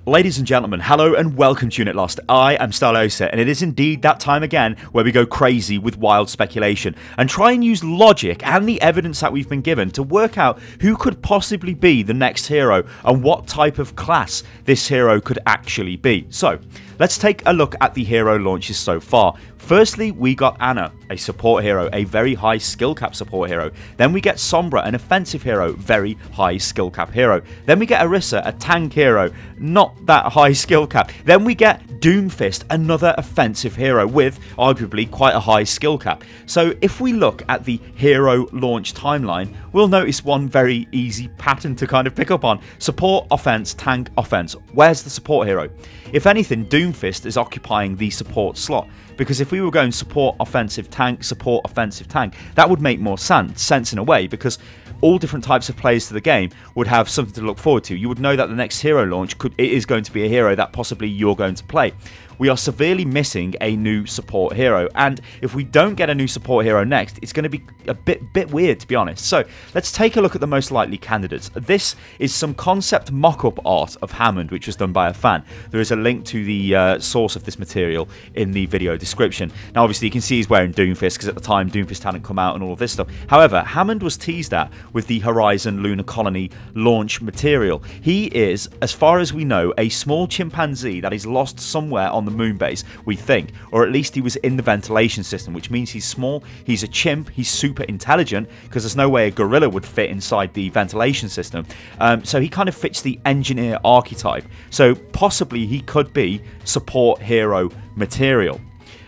Ladies and gentlemen, hello and welcome to Unit Lost. I am Stylosa, and it is indeed that time again where we go crazy with wild speculation and try and use logic and the evidence that we've been given to work out who could possibly be the next hero and what type of class this hero could actually be. So, let's take a look at the hero launches so far. Firstly, we got Ana, a support hero, a very high skill cap support hero. Then we get Sombra, an offensive hero, very high skill cap hero. Then we get Orisa, a tank hero, not that high skill cap. Then we get Doomfist, another offensive hero with arguably quite a high skill cap. So if we look at the hero launch timeline, we'll notice one very easy pattern to kind of pick up on. Support, offense, tank, offense. Where's the support hero? If anything, Doomfist is occupying the support slot. Because if we were going support, offensive, tank, that would make more sense in a way, because all different types of players to the game would have something to look forward to. You would know that the next hero launch is going to be a hero that possibly you're going to play. We are severely missing a new support hero, and if we don't get a new support hero next, it's going to be a bit weird, to be honest. So let's take a look at the most likely candidates. This is some concept mock-up art of Hammond, which was done by a fan. There is a link to the source of this material in the video description. Now obviously you can see he's wearing Doomfist, because at the time Doomfist hadn't come out and all of this stuff. However, Hammond was teased at with the Horizon Lunar Colony launch material. He is, as far as we know, a small chimpanzee that is lost somewhere on the moon base, we think, or at least he was in the ventilation system, which means he's small, he's a chimp, he's super intelligent, because there's no way a gorilla would fit inside the ventilation system. So he kind of fits the engineer archetype. So possibly he could be support hero material.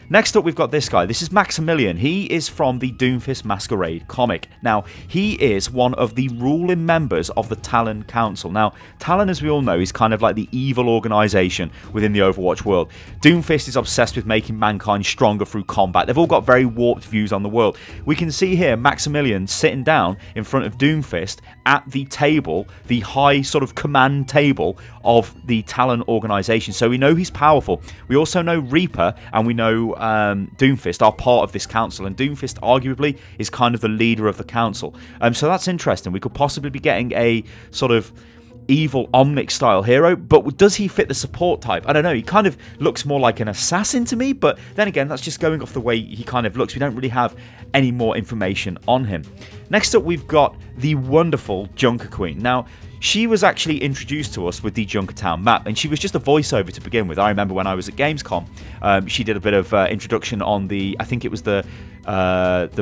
Next up, we've got this guy. This is Maximilian. He is from the Doomfist Masquerade comic. Now, he is one of the ruling members of the Talon Council. Now, Talon, as we all know, is kind of like the evil organization within the Overwatch world. Doomfist is obsessed with making mankind stronger through combat. They've all got very warped views on the world. We can see here Maximilian sitting down in front of Doomfist at the table, the high sort of command table of the Talon organization. So we know he's powerful. We also know Reaper, and we know Doomfist are part of this council, and Doomfist arguably is kind of the leader of the council. So that's interesting. We could possibly be getting a sort of evil Omnic style hero, but does he fit the support type? I don't know. He kind of looks more like an assassin to me, but then again, that's just going off the way he kind of looks. We don't really have any more information on him. Next up, we've got the wonderful Junker Queen. Now, she was actually introduced to us with the Junkertown map, and she was just a voiceover to begin with. I remember when I was at Gamescom, she did a bit of introduction on the, I think it was the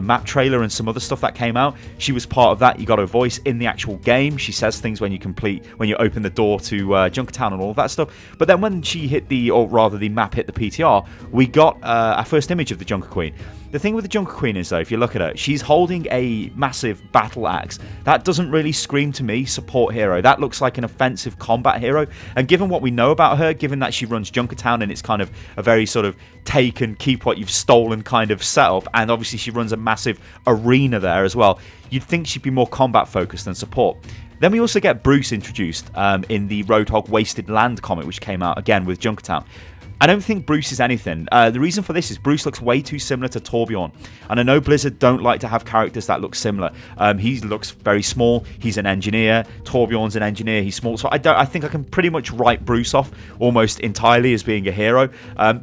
map trailer and some other stuff that came out. She was part of that. You got her voice in the actual game. She says things when you open the door to Junkertown and all of that stuff. But then when she hit or rather the map hit the PTR, we got our first image of the Junker Queen. The thing with the Junker Queen is, though, if you look at her, she's holding a massive battle axe. That doesn't really scream to me support hero. That looks like an offensive combat hero. And given what we know about her, given that she runs Junkertown and it's kind of a very sort of take and keep what you've stolen kind of setup, and obviously she runs a massive arena there as well, you'd think she'd be more combat focused than support. Then we also get Bruce introduced in the Roadhog Wasted Land comic, which came out again with Junkertown. I don't think Bruce is anything. The reason for this is Bruce looks way too similar to Torbjorn. And I know Blizzard don't like to have characters that look similar. He looks very small. He's an engineer. Torbjorn's an engineer. He's small. So I think I can pretty much write Bruce off almost entirely as being a hero.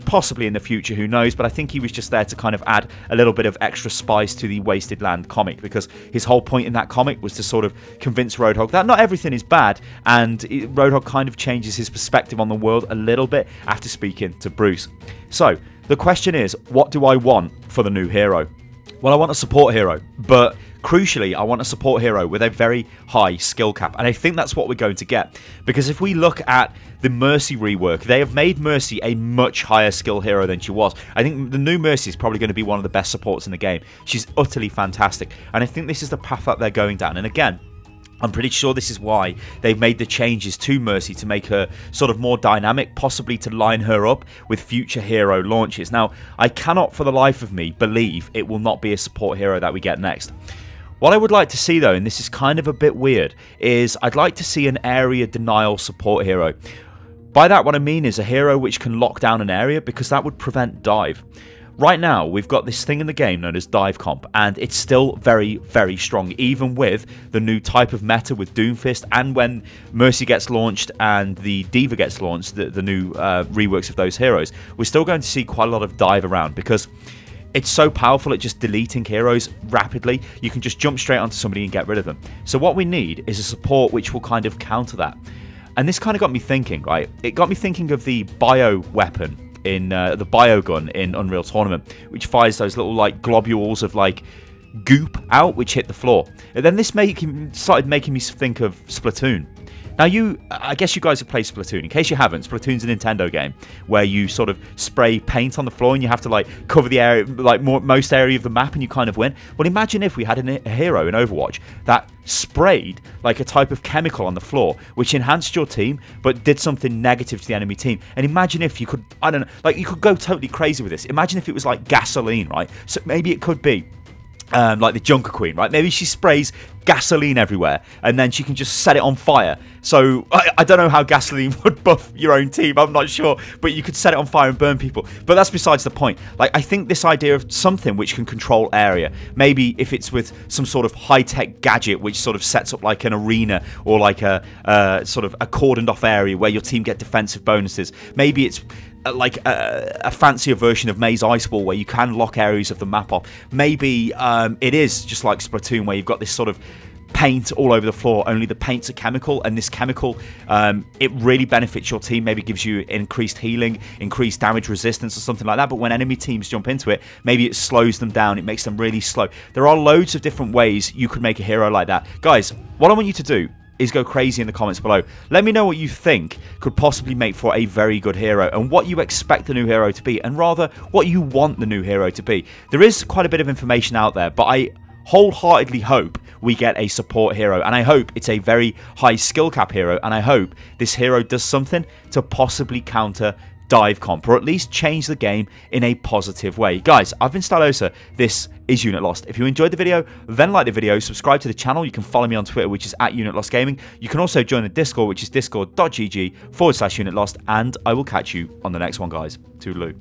Possibly in the future, who knows. But I think he was just there to kind of add a little bit of extra spice to the Wasted Land comic. Because his whole point in that comic was to sort of convince Roadhog that not everything is bad. And Roadhog kind of changes his perspective on the world a little bit after speaking to Bruce. So the question is, what do I want for the new hero? Well, I want a support hero, but crucially I want a support hero with a very high skill cap, and I think that's what we're going to get, because if we look at the Mercy rework, they have made Mercy a much higher skill hero than she was. I think the new Mercy is probably going to be one of the best supports in the game. She's utterly fantastic, and I think this is the path that they're going down. And again, I'm pretty sure this is why they've made the changes to Mercy, to make her sort of more dynamic, possibly to line her up with future hero launches. Now, I cannot for the life of me believe it will not be a support hero that we get next. What I would like to see, though, and this is kind of a bit weird, is I'd like to see an area denial support hero. By that, what I mean is a hero which can lock down an area, because that would prevent dive. right now we've got this thing in the game known as dive comp, and it's still very, very strong, even with the new type of meta with Doomfist, and when Mercy gets launched and the Diva gets launched, the new reworks of those heroes, we're still going to see quite a lot of dive around, because it's so powerful at just deleting heroes rapidly. You can just jump straight onto somebody and get rid of them. So what we need is a support which will kind of counter that. And this kind of got me thinking, right? It got me thinking of the bio weapon in the bio gun in Unreal Tournament, which fires those little like globules of like goop out which hit the floor. And then this started making me think of Splatoon. Now, I guess you guys have played Splatoon. In case you haven't, Splatoon's a Nintendo game where you sort of spray paint on the floor and you have to like cover the area, like most area of the map, and you kind of win. Well, imagine if we had a hero in Overwatch that sprayed like a type of chemical on the floor which enhanced your team but did something negative to the enemy team. And imagine if you could, I don't know, like you could go totally crazy with this. Imagine if it was like gasoline, right? So maybe it could be like the Junker Queen, right? Maybe she sprays gasoline everywhere and then she can just set it on fire. So I don't know how gasoline would buff your own team, I'm not sure, but you could set it on fire and burn people. But that's besides the point. Like, I think this idea of something which can control area, maybe if it's with some sort of high-tech gadget which sort of sets up like an arena or like a sort of a cordoned off area where your team get defensive bonuses. Maybe it's like a fancier version of Maze Ice Wall where you can lock areas of the map off. Maybe it is just like Splatoon where you've got this sort of paint all over the floor, only the paint's a chemical, and this chemical, it really benefits your team. Maybe gives you increased healing, increased damage resistance or something like that, but when enemy teams jump into it, maybe it slows them down, it makes them really slow. There are loads of different ways you could make a hero like that. Guys, what I want you to do is go crazy in the comments below. Let me know what you think could possibly make for a very good hero, and what you expect the new hero to be, and rather what you want the new hero to be. There is quite a bit of information out there, but I wholeheartedly hope we get a support hero, and I hope it's a very high skill cap hero, and I hope this hero does something to possibly counter dive comp, or at least change the game in a positive way. Guys, I've been Stylosa. This is Unit Lost. If you enjoyed the video, then like the video, subscribe to the channel. You can follow me on Twitter, which is @UnitLostGaming. You can also join the Discord, which is discord.gg/UnitLost, and I will catch you on the next one, guys. Toodaloo.